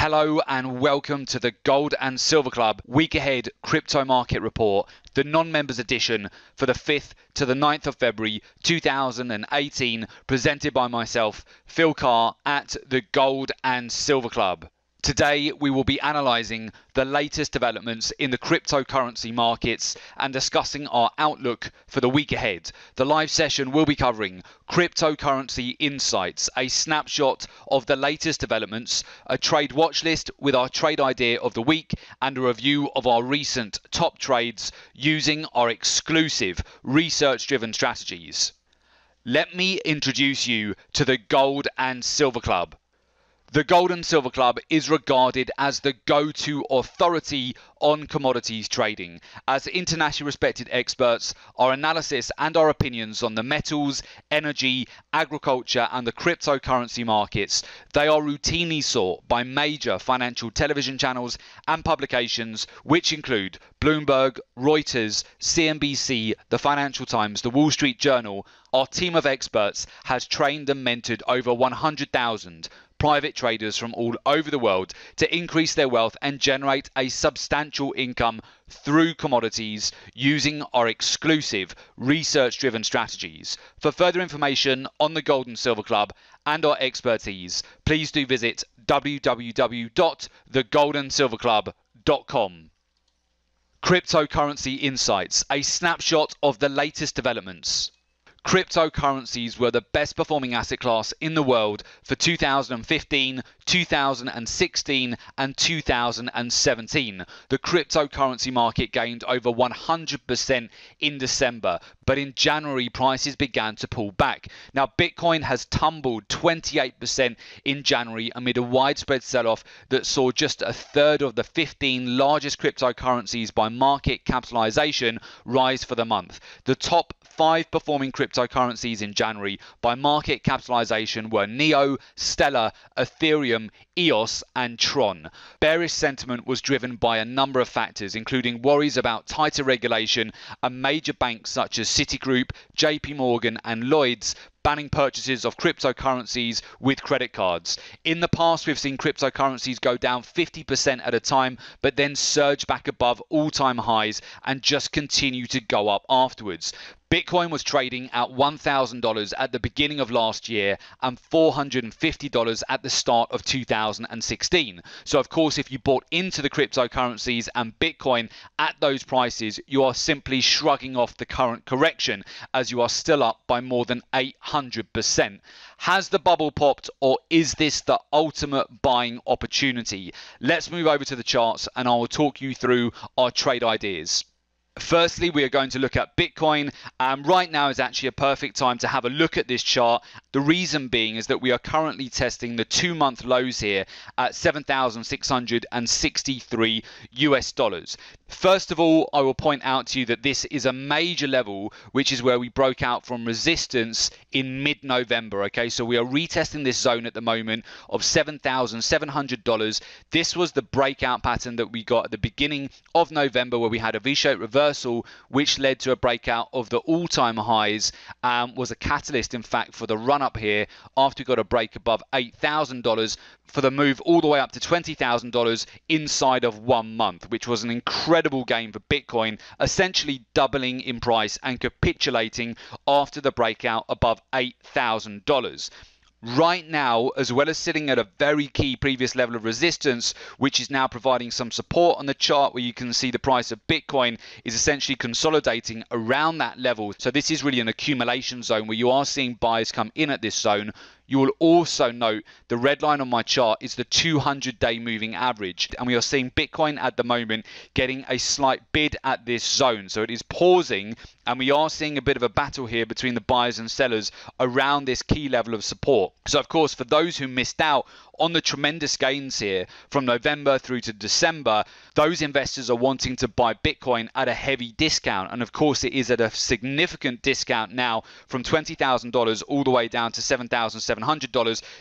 Hello and welcome to the Gold and Silver Club Week Ahead Crypto Market Report, the non-members edition for the 5th to the 9th of February 2018, presented by myself, Phil Carr, at the Gold and Silver Club. Today we will be analysing the latest developments in the cryptocurrency markets and discussing our outlook for the week ahead. The live session will be covering cryptocurrency insights, a snapshot of the latest developments, a trade watch list with our trade idea of the week, and a review of our recent top trades using our exclusive research-driven strategies. Let me introduce you to the Gold and Silver Club. The Gold and Silver Club is regarded as the go-to authority on commodities trading. As internationally respected experts, our analysis and our opinions on the metals, energy, agriculture and the cryptocurrency markets, they are routinely sought by major financial television channels and publications which include Bloomberg, Reuters, CNBC, the Financial Times, the Wall Street Journal. Our team of experts has trained and mentored over 100,000 private traders from all over the world to increase their wealth and generate a substantial income through commodities using our exclusive research-driven strategies. For further information on the Gold and Silver Club and our expertise, please do visit www.thegoldensilverclub.com. Cryptocurrency insights, a snapshot of the latest developments. Cryptocurrencies were the best performing asset class in the world for 2015, 2016 and 2017. The cryptocurrency market gained over 100% in December, but in January prices began to pull back. Now Bitcoin has tumbled 28% in January amid a widespread sell-off that saw just a third of the 15 largest cryptocurrencies by market capitalization rise for the month. The top 5 performing cryptocurrencies in January by market capitalization were Neo, Stellar, Ethereum, EOS and Tron. Bearish sentiment was driven by a number of factors, including worries about tighter regulation and major banks such as Citigroup, JP Morgan and Lloyds banning purchases of cryptocurrencies with credit cards. In the past, we've seen cryptocurrencies go down 50% at a time, but then surge back above all-time highs and just continue to go up afterwards. Bitcoin was trading at $1,000 at the beginning of last year and $450 at the start of 2016. So of course, if you bought into the cryptocurrencies and Bitcoin at those prices, you are simply shrugging off the current correction as you are still up by more than 800%. Has the bubble popped, or is this the ultimate buying opportunity? Let's move over to the charts and I will talk you through our trade ideas. Firstly, we are going to look at Bitcoin. Right now is actually a perfect time to have a look at this chart. The reason being is that we are currently testing the 2-month lows here at $7,663 US. First of all, I will point out to you that this is a major level, which is where we broke out from resistance in mid-November. Okay, so we are retesting this zone at the moment of $7,700. This was the breakout pattern that we got at the beginning of November, where we had a V-shaped reversal, which led to a breakout of the all-time highs, was a catalyst, in fact, for the run-up here after we got a break above $8,000 for the move all the way up to $20,000 inside of 1 month, which was an incredible gain for Bitcoin, essentially doubling in price and capitulating after the breakout above $8,000. Right now, as well as sitting at a very key previous level of resistance, which is now providing some support on the chart, where you can see the price of Bitcoin is essentially consolidating around that level. So this is really an accumulation zone where you are seeing buyers come in at this zone. You will also note the red line on my chart is the 200-day moving average, and we are seeing Bitcoin at the moment getting a slight bid at this zone. So it is pausing, and we are seeing a bit of a battle here between the buyers and sellers around this key level of support. So of course, for those who missed out on the tremendous gains here from November through to December, those investors are wanting to buy Bitcoin at a heavy discount. And of course, it is at a significant discount now, from $20,000 all the way down to $7,700.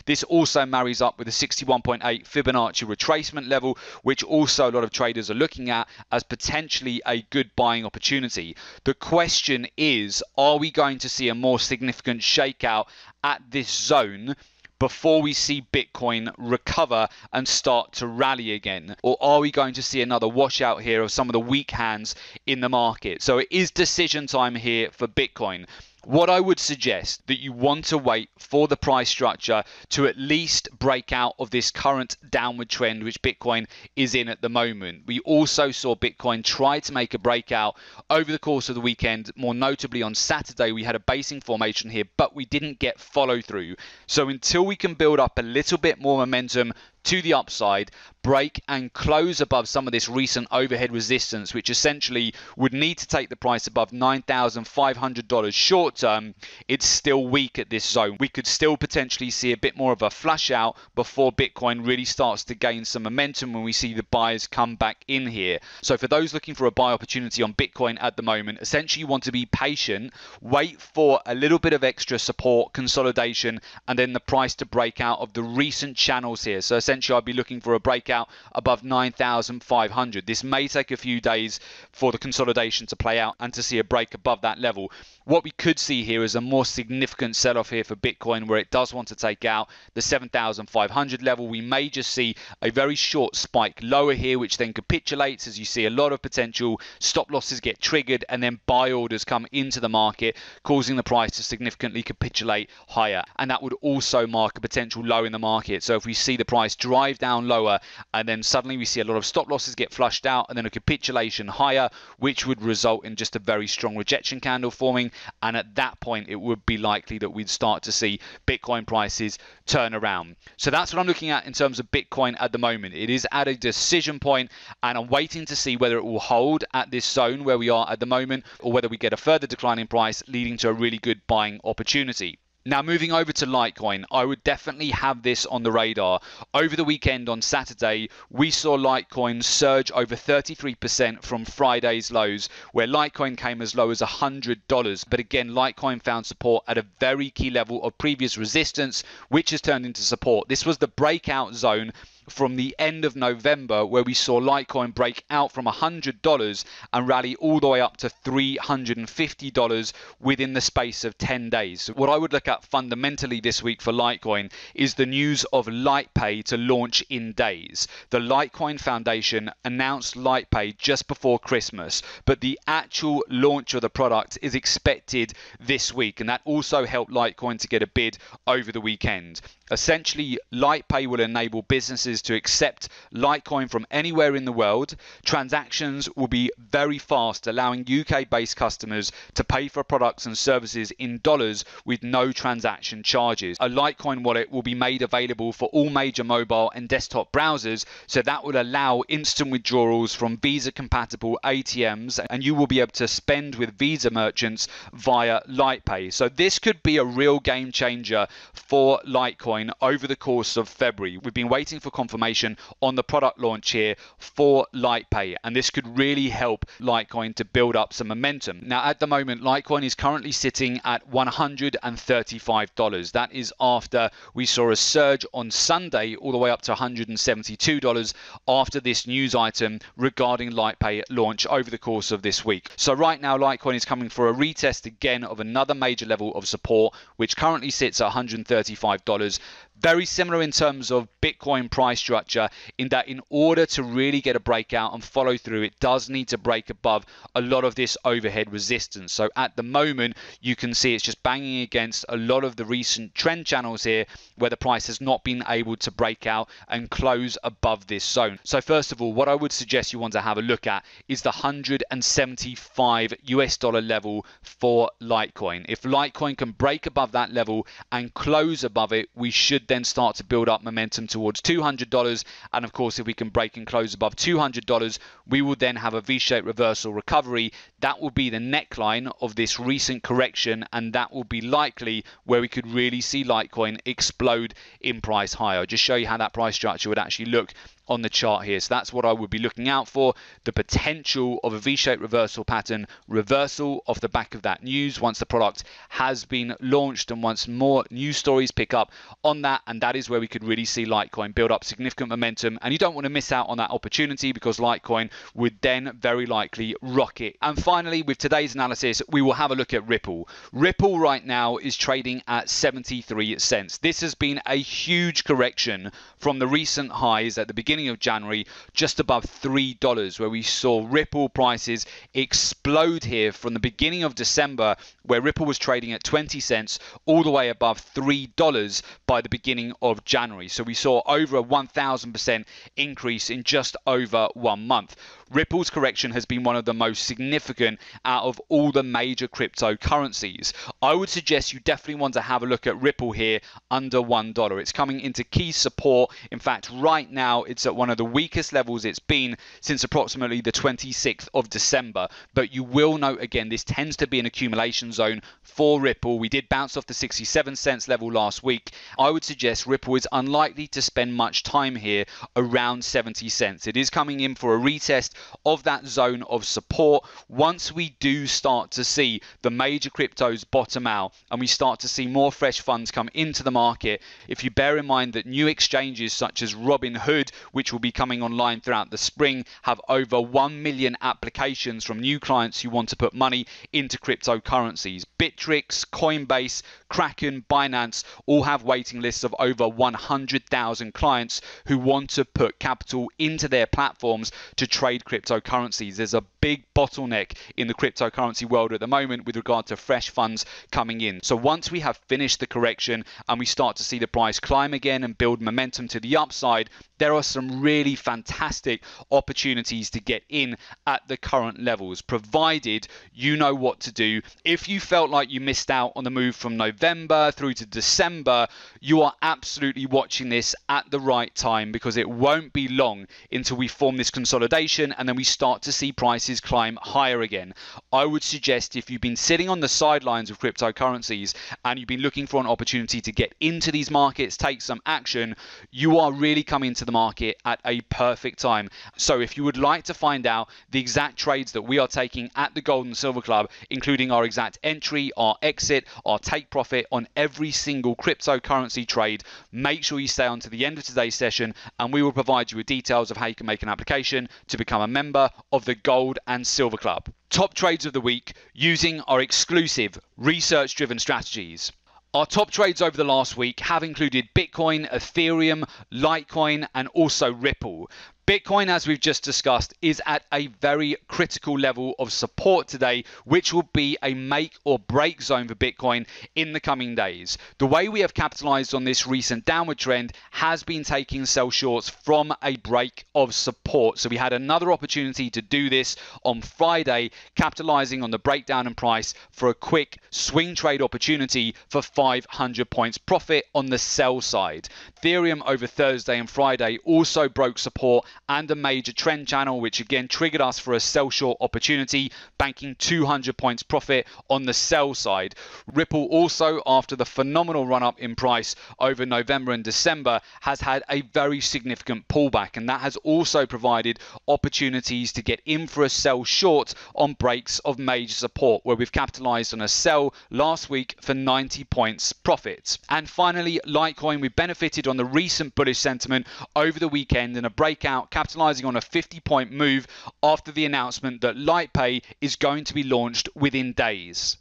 This also marries up with a 61.8 Fibonacci retracement level, which also a lot of traders are looking at as potentially a good buying opportunity. The question is, are we going to see a more significant shakeout at this zone before we see Bitcoin recover and start to rally again? Or are we going to see another washout here of some of the weak hands in the market? So it is decision time here for Bitcoin. What I would suggest that you want to wait for the price structure to at least break out of this current downward trend which Bitcoin is in at the moment. We also saw Bitcoin try to make a breakout over the course of the weekend. More notably on Saturday, we had a basing formation here, but we didn't get follow through. So until we can build up a little bit more momentum to the upside, break and close above some of this recent overhead resistance, which essentially would need to take the price above $9,500 short term, it's still weak at this zone. We could still potentially see a bit more of a flush out before Bitcoin really starts to gain some momentum when we see the buyers come back in here. So for those looking for a buy opportunity on Bitcoin at the moment, essentially you want to be patient, wait for a little bit of extra support, consolidation, and then the price to break out of the recent channels here. So essentially I'd be looking for a breakout above 9,500. This may take a few days for the consolidation to play out and to see a break above that level. What we could see here is a more significant sell-off here for Bitcoin where it does want to take out the 7,500 level. We may just see a very short spike lower here, which then capitulates as you see a lot of potential stop losses get triggered and then buy orders come into the market, causing the price to significantly capitulate higher. And that would also mark a potential low in the market. So if we see the price drive down lower and then suddenly we see a lot of stop losses get flushed out and then a capitulation higher, which would result in just a very strong rejection candle forming. And at that point, it would be likely that we'd start to see Bitcoin prices turn around. So that's what I'm looking at in terms of Bitcoin at the moment. It is at a decision point, and I'm waiting to see whether it will hold at this zone where we are at the moment, or whether we get a further decline in price, leading to a really good buying opportunity. Now, moving over to Litecoin, I would definitely have this on the radar. Over the weekend on Saturday, we saw Litecoin surge over 33% from Friday's lows, where Litecoin came as low as $100. But again, Litecoin found support at a very key level of previous resistance, which has turned into support. This was the breakout zone from the end of November, where we saw Litecoin break out from $100 and rally all the way up to $350 within the space of 10 days. So what I would look at fundamentally this week for Litecoin is the news of LitePay to launch in days. The Litecoin Foundation announced LitePay just before Christmas, but the actual launch of the product is expected this week, and that also helped Litecoin to get a bid over the weekend. Essentially, LitePay will enable businesses to accept Litecoin from anywhere in the world. Transactions will be very fast, allowing UK-based customers to pay for products and services in dollars with no transaction charges. A Litecoin wallet will be made available for all major mobile and desktop browsers, so that will allow instant withdrawals from Visa-compatible ATMs, and you will be able to spend with Visa merchants via LitePay. So this could be a real game changer for Litecoin over the course of February. We've been waiting for confirmation on the product launch here for LitePay, and this could really help Litecoin to build up some momentum. Now, at the moment, Litecoin is currently sitting at $135. That is after we saw a surge on Sunday all the way up to $172 after this news item regarding LitePay launch over the course of this week. So right now, Litecoin is coming for a retest again of another major level of support, which currently sits at $135. Very similar in terms of Bitcoin price structure, in that in order to really get a breakout and follow through, it does need to break above a lot of this overhead resistance. So at the moment, you can see it's just banging against a lot of the recent trend channels here where the price has not been able to break out and close above this zone. So first of all, what I would suggest you want to have a look at is the $175 level for Litecoin. If Litecoin can break above that level and close above it, we should then start to build up momentum towards $200. And of course, if we can break and close above $200, we will then have a V-shaped reversal recovery. That will be the neckline of this recent correction, and that will be likely where we could really see Litecoin explode in price higher. I'll just show you how that price structure would actually look on the chart here. So that's what I would be looking out for, the potential of a V-shaped reversal pattern, reversal off the back of that news once the product has been launched and once more news stories pick up on that. that, and that is where we could really see Litecoin build up significant momentum, and you don't want to miss out on that opportunity because Litecoin would then very likely rocket. And finally, with today's analysis, we will have a look at Ripple. Ripple right now is trading at 73 cents. This has been a huge correction from the recent highs at the beginning of January, just above $3, where we saw Ripple prices explode here from the beginning of December, where Ripple was trading at 20 cents all the way above $3 by the beginning of January. So we saw over a 1,000% increase in just over 1 month. Ripple's correction has been one of the most significant out of all the major cryptocurrencies. I would suggest you definitely want to have a look at Ripple here under $1. It's coming into key support. In fact, right now it's at one of the weakest levels it's been since approximately the 26th of December. But you will note again, this tends to be an accumulation zone for Ripple. We did bounce off the 67 cents level last week. I would suggest Ripple is unlikely to spend much time here around 70 cents. It is coming in for a retest of that zone of support. Once we do start to see the major cryptos bottom out and we start to see more fresh funds come into the market, if you bear in mind that new exchanges such as Robinhood, which will be coming online throughout the spring, have over 1 million applications from new clients who want to put money into cryptocurrencies. Bittrex, Coinbase, Kraken, Binance all have waiting lists of over 100,000 clients who want to put capital into their platforms to trade cryptocurrencies. There's a big bottleneck in the cryptocurrency world at the moment with regard to fresh funds coming in. So once we have finished the correction and we start to see the price climb again and build momentum to the upside, there are some really fantastic opportunities to get in at the current levels, provided you know what to do. If you felt like you missed out on the move from November through to December, you are absolutely watching this at the right time, because it won't be long until we form this consolidation and then we start to see prices climb higher again. I would suggest, if you've been sitting on the sidelines of cryptocurrencies and you've been looking for an opportunity to get into these markets, take some action, you are really coming to the market at a perfect time. So if you would like to find out the exact trades that we are taking at the Gold and Silver Club, including our exact entry, our exit, our take profit on every single cryptocurrency trade, make sure you stay on to the end of today's session and we will provide you with details of how you can make an application to become a member of the Gold and Silver Club. Top trades of the week using our exclusive research-driven strategies. Our top trades over the last week have included Bitcoin, Ethereum, Litecoin, and also Ripple. Bitcoin, as we've just discussed, is at a very critical level of support today, which will be a make or break zone for Bitcoin in the coming days. The way we have capitalized on this recent downward trend has been taking sell shorts from a break of support. So we had another opportunity to do this on Friday, capitalizing on the breakdown in price for a quick swing trade opportunity for 500 points profit on the sell side. Ethereum over Thursday and Friday also broke support and a major trend channel, which again triggered us for a sell short opportunity, banking 200 points profit on the sell side. Ripple also, after the phenomenal run up in price over November and December, has had a very significant pullback, and that has also provided opportunities to get in for a sell short on breaks of major support, where we've capitalized on a sell last week for 90 points profit. And finally, Litecoin, we benefited on the recent bullish sentiment over the weekend in a breakout, capitalizing on a 50-point move after the announcement that LitePay is going to be launched within days.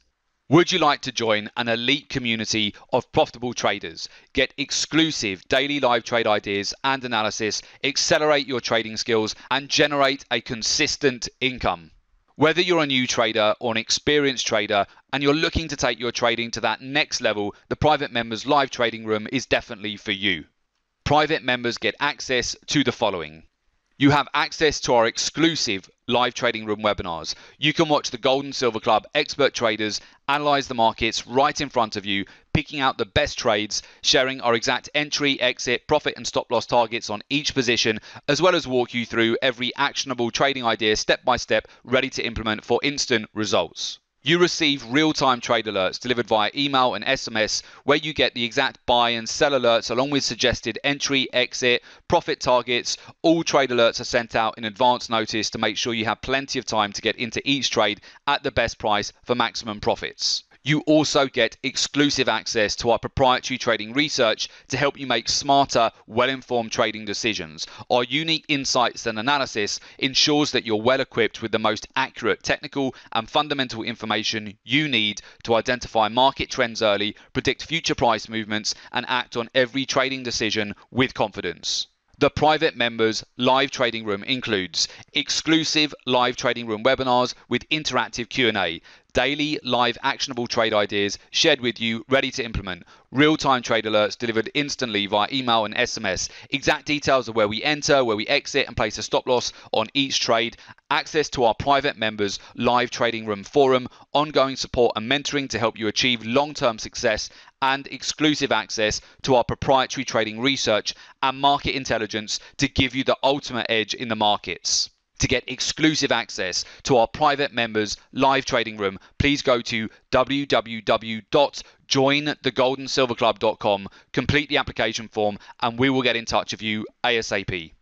Would you like to join an elite community of profitable traders, get exclusive daily live trade ideas and analysis, accelerate your trading skills, and generate a consistent income? Whether you're a new trader or an experienced trader and you're looking to take your trading to that next level, the Private Members Live Trading Room is definitely for you. Private members get access to the following. You have access to our exclusive live trading room webinars. You can watch the Gold and Silver Club expert traders analyze the markets right in front of you, picking out the best trades, sharing our exact entry, exit, profit and stop loss targets on each position, as well as walk you through every actionable trading idea step by step, ready to implement for instant results. You receive real-time trade alerts delivered via email and SMS, where you get the exact buy and sell alerts along with suggested entry, exit, profit targets. All trade alerts are sent out in advance notice to make sure you have plenty of time to get into each trade at the best price for maximum profits. You also get exclusive access to our proprietary trading research to help you make smarter, well-informed trading decisions. Our unique insights and analysis ensures that you're well equipped with the most accurate technical and fundamental information you need to identify market trends early, predict future price movements, and act on every trading decision with confidence. The private members live trading room includes exclusive live trading room webinars with interactive Q&A, daily live actionable trade ideas shared with you ready to implement, real-time trade alerts delivered instantly via email and SMS, exact details of where we enter, where we exit and place a stop loss on each trade, access to our private members live trading room forum, ongoing support and mentoring to help you achieve long-term success, and exclusive access to our proprietary trading research and market intelligence to give you the ultimate edge in the markets. To get exclusive access to our private members live trading room, please go to www.jointhegoldensilverclub.com, complete the application form, and we will get in touch with you ASAP.